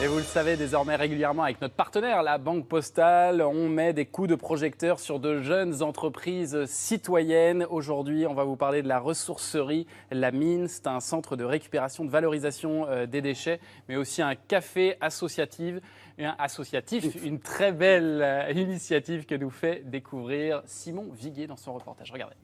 Et vous le savez désormais régulièrement avec notre partenaire, la Banque Postale, on met des coups de projecteur sur de jeunes entreprises citoyennes. Aujourd'hui, on va vous parler de la ressourcerie La Mine. C'est un centre de récupération, de valorisation des déchets, mais aussi un café associatif, une très belle initiative que nous fait découvrir Simon Viguier dans son reportage. Regardez.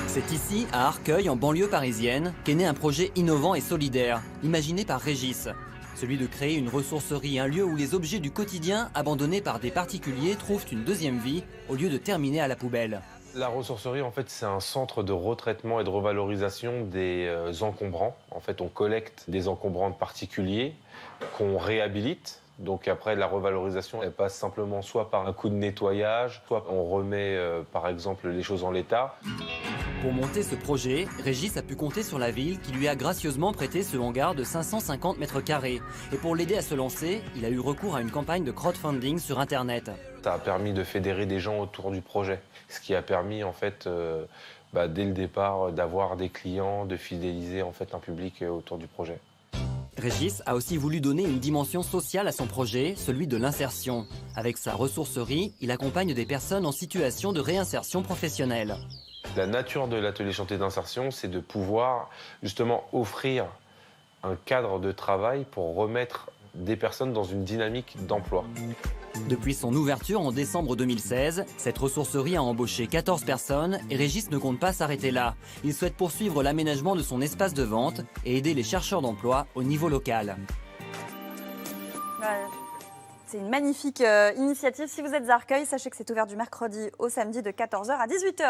C'est ici, à Arcueil, en banlieue parisienne, qu'est né un projet innovant et solidaire, imaginé par Régis. Celui de créer une ressourcerie, un lieu où les objets du quotidien, abandonnés par des particuliers, trouvent une deuxième vie, au lieu de terminer à la poubelle. La ressourcerie, en fait, c'est un centre de retraitement et de revalorisation des encombrants. En fait, on collecte des encombrants de particuliers qu'on réhabilite. Donc après, la revalorisation, elle passe simplement soit par un coup de nettoyage, soit on remet, par exemple, les choses en l'état. Pour monter ce projet, Régis a pu compter sur la ville qui lui a gracieusement prêté ce hangar de 550 mètres carrés. Et pour l'aider à se lancer, il a eu recours à une campagne de crowdfunding sur Internet. Ça a permis de fédérer des gens autour du projet, ce qui a permis, en fait, dès le départ, d'avoir des clients, de fidéliser en fait un public autour du projet. Régis a aussi voulu donner une dimension sociale à son projet, celui de l'insertion. Avec sa ressourcerie, il accompagne des personnes en situation de réinsertion professionnelle. La nature de l'atelier chantier d'insertion, c'est de pouvoir justement offrir un cadre de travail pour remettre des personnes dans une dynamique d'emploi. Depuis son ouverture en décembre 2016, cette ressourcerie a embauché 14 personnes et Régis ne compte pas s'arrêter là. Il souhaite poursuivre l'aménagement de son espace de vente et aider les chercheurs d'emploi au niveau local. C'est une magnifique initiative. Si vous êtes à Arcueil, sachez que c'est ouvert du mercredi au samedi de 14h à 18h.